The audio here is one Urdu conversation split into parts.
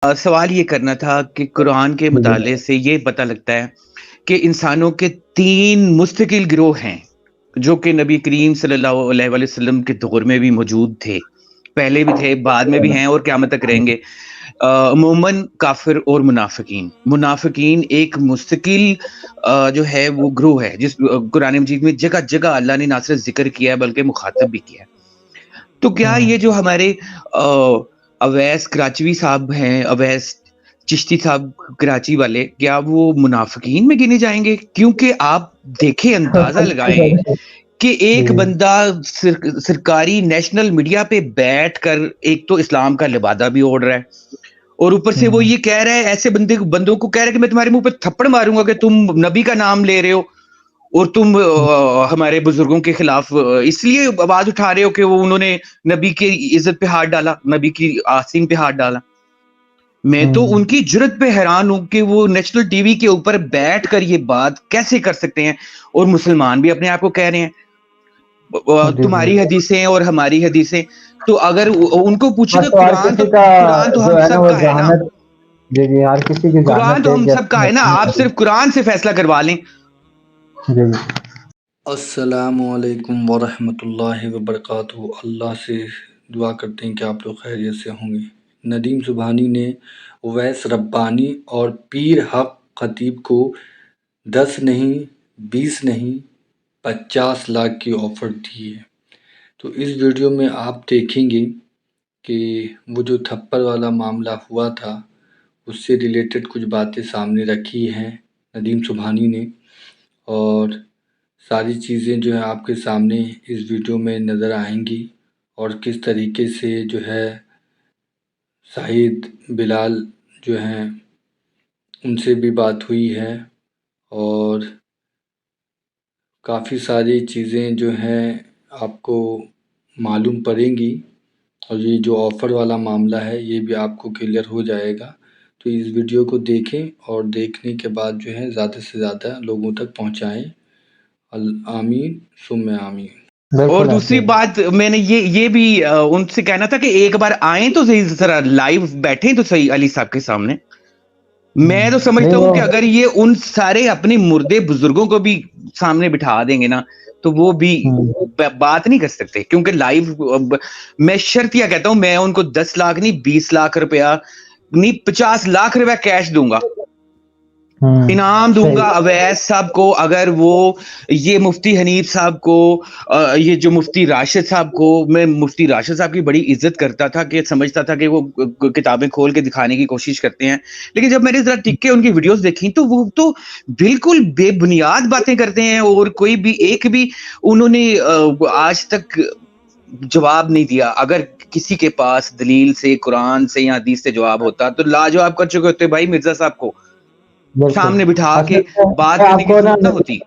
سوال یہ کرنا تھا کہ قرآن کے جی مطالعے سے یہ پتہ لگتا ہے کہ انسانوں کے 3 مستقل گروہ ہیں جو کہ نبی کریم صلی اللہ علیہ وآلہ وسلم کے دور میں بھی موجود تھے، پہلے بھی تھے، بعد میں بھی ہیں اور قیامت تک رہیں گے۔ عموماً کافر اور منافقین ایک مستقل جو ہے وہ گروہ ہے، جس قرآن مجید میں جگہ جگہ اللہ نے نہ صرف ذکر کیا ہے بلکہ مخاطب بھی کیا ہے۔ تو کیا یہ جو ہمارے اویس کراچوی صاحب ہیں، اویس چشتی صاحب کراچی والے، کیا وہ منافقین میں گنے جائیں گے؟ کیونکہ آپ دیکھیں، اندازہ لگائیں کہ ایک جی بندہ سرکاری نیشنل میڈیا پہ بیٹھ کر ایک تو اسلام کا لبادہ بھی اوڑھ رہا ہے، اور اوپر سے وہ یہ کہہ رہا ہے، ایسے بندوں کو کہہ رہا ہے کہ میں تمہارے منہ پہ تھپڑ ماروں گا کہ تم نبی کا نام لے رہے ہو اور تم ہمارے بزرگوں کے خلاف اس لیے آواز اٹھا رہے ہو کہ وہ انہوں نے نبی کی عزت پہ ہاتھ ڈالا، نبی کی آستین پہ ہاتھ ڈالا۔ میں تو ان کی جرت پہ حیران ہوں کہ وہ نیشنل ٹی وی کے اوپر بیٹھ کر یہ بات کیسے کر سکتے ہیں، اور مسلمان بھی اپنے آپ کو کہہ رہے ہیں جی جی تمہاری حدیثیں اور ہماری حدیثیں۔ تو اگر ان کو پوچھے کہ تو ہر کسی کا قرآن تو ہم جو ہے نا سب وہ کا ہے نا، ذہانت، جی جی ہر کسی کی قرآن ذہانت تو ایک ہم سب کا ہے نا، آپ جیسی صرف قرآن سے فیصلہ کروا لیں۔ جی السلام علیکم ورحمۃ اللہ وبرکاتہ۔ اللہ سے دعا کرتے ہیں کہ آپ لوگ خیریت سے ہوں گے۔ ندیم سبحانی نے اویس ربانی اور پیر حق خطیب کو 10 نہیں 20 نہیں 50 لاکھ کی آفر دی ہے۔ تو اس ویڈیو میں آپ دیکھیں گے کہ وہ جو تھپڑ والا معاملہ ہوا تھا اس سے ریلیٹڈ کچھ باتیں سامنے رکھی ہیں ندیم سبحانی نے، اور ساری چیزیں جو ہیں آپ کے سامنے اس ویڈیو میں نظر آئیں گی، اور کس طریقے سے جو ہے شاہد بلال جو ہیں ان سے بھی بات ہوئی ہے، اور کافی ساری چیزیں جو ہیں آپ کو معلوم پڑیں گی، اور یہ جو آفر والا معاملہ ہے یہ بھی آپ کو کلیئر ہو جائے گا۔ تو اس ویڈیو کو دیکھیں اور دیکھنے کے بعد جو ہے زیادہ سے زیادہ لوگوں تک پہنچائیں۔ آمین ثم آمین۔ اور بالکل ایسے دوسری ہی بات میں نے یہ بھی ان سے کہنا تھا کہ ایک بار آئیں تو صحیح، ذرا لائیو بیٹھیں تو صحیح علی صاحب کے سامنے۔ میں تو نہیں سمجھتا ہوں وہ کہ اگر یہ ان سارے اپنے مردے بزرگوں کو بھی سامنے بٹھا دیں گے نا تو وہ بھی بات نہیں کر سکتے، کیونکہ لائیو میں شرطیہ کہتا ہوں، میں ان کو 10 لاکھ نہیں 20 لاکھ روپیہ نہیں 50 لاکھ روپیہ کیش دوں گا، انعام دوں گا صحیح اویس صاحب کو، اگر وہ یہ مفتی حنیف صاحب کو، یہ جو مفتی راشد صاحب کو، میں مفتی راشد صاحب کی بڑی عزت کرتا تھا کہ سمجھتا تھا کہ وہ کتابیں کھول کے دکھانے کی کوشش کرتے ہیں، لیکن جب میں نے ذرا ٹک کے ان کی ویڈیوز دیکھی تو وہ تو بالکل بے بنیاد باتیں کرتے ہیں، اور کوئی بھی ایک بھی انہوں نے آج تک جواب نہیں دیا۔ اگر کسی کے پاس دلیل سے، قرآن سے یا حدیث سے جواب ہوتا تو لاجواب کر چکے ہوتے بھائی مرزا صاحب کو بالکل سامنے بٹھا اصل کے میں بات میں کرنے آپ کی کو نا ضرورت نہ ہوتی۔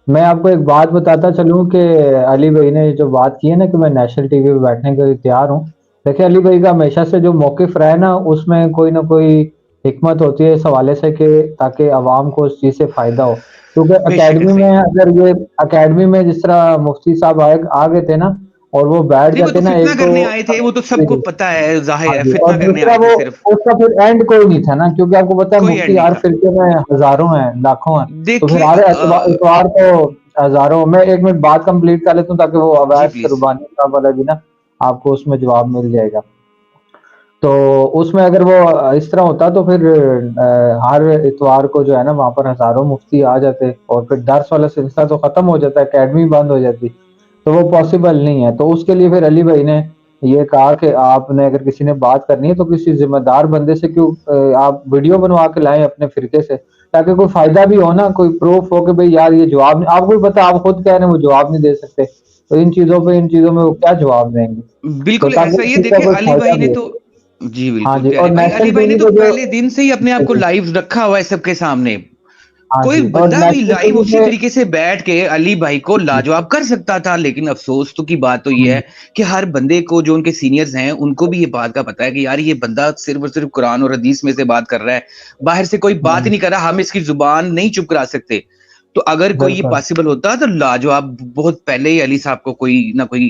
میں آپ کو ایک بات بتاتا چلوں کہ علی بھائی نے جو بات کی ہے نا کہ میں نیشنل ٹی وی پہ بیٹھنے کے لیے تیار ہوں، دیکھیں علی بھائی کا ہمیشہ سے جو موقف رہا ہے نا اس میں کوئی نہ کوئی حکمت ہوتی ہے اس حوالے سے کہ تاکہ عوام کو اس چیز سے فائدہ ہو، کیونکہ بے شک اکیڈمی صحیح میں ہے۔ اگر یہ اکیڈمی میں جس طرح مفتی صاحب آ گئے تھے نا اور وہ بیٹھ نہیں وہ جاتے تو نا فتنہ ایک تو کرنے آئے تھے، وہ تو سب کو پتہ ہے، ظاہر ہاں ہے جی، فتنہ اور کرنے دوسرا آئے تھے وہ صرف، اس کا پھر اینڈ کوئی نہیں تھا نا، کیونکہ آپ کو پتا ہے کوئی مفتی اینڈ نہیں ہر تھا۔ فرقے میں ہزاروں ہیں لاکھوں ہیں، تو پھر دیکھیں ہر اتوار کو ہزاروں۔ میں ایک منٹ بات کمپلیٹ کر لیتا ہوں تاکہ وہ جی اویس پلیز۔ ربانی صاحب والا بھی نا آپ کو اس میں جواب مل جائے گا۔ تو اس میں اگر وہ اس طرح ہوتا تو پھر ہر اتوار کو جو ہے نا وہاں پر ہزاروں مفتی آ جاتے اور پھر درس والا سلسلہ تو ختم ہو جاتا، اکیڈمی بند ہو جاتی، تو وہ پاسبل نہیں ہے۔ تو اس کے لیے پھر علی بھائی نے یہ کہا کہ آپ نے اگر کسی نے بات کرنی ہے تو کسی ذمہ دار بندے سے کیوں آپ ویڈیو بنوا کے لائیں اپنے فرقے سے، تاکہ کوئی فائدہ بھی ہو نا، کوئی پروف ہو کہ بھئی یار یہ جواب نہیں، آپ کو بھی پتا، آپ خود کہہ رہے ہیں وہ جواب نہیں دے سکتے، تو ان چیزوں میں وہ کیا جواب دیں گے، تو بالکل ایسا تاکہ ہی ہے، کسی کا دیکھیں کوئی علی فائدہ بھائی نے بھی ہو۔ تو جی ہاں بالکل جی، اور پیارے بھائی، نیشنل علی ٹی بھائی نے وی تو پہ جو پہلے دن سے ہی اپنے آپ کو لائیو رکھا ہوا ہے سب کے سامنے، ہاں کوئی جی، اور بندہ بھی نیشنل ٹی لائیو وی اسی پہ طریقے سے بیٹھ کے علی بھائی کو لاجواب کر سکتا تھا، لیکن افسوس تو کی بات تو یہ ہے کہ ہر بندے کو جو ان کے سینئرز ہیں ان کو بھی یہ بات کا پتا ہے کہ یار یہ بندہ صرف اور صرف قرآن اور حدیث میں سے بات کر رہا ہے، باہر سے کوئی بات نہیں کر رہا، ہم اس کی زبان نہیں چپ کرا سکتے۔ تو اگر کوئی یہ بالکل پاسبل ہوتا تو لاجواب بہت پہلے ہی علی صاحب کو کوئی نہ کوئی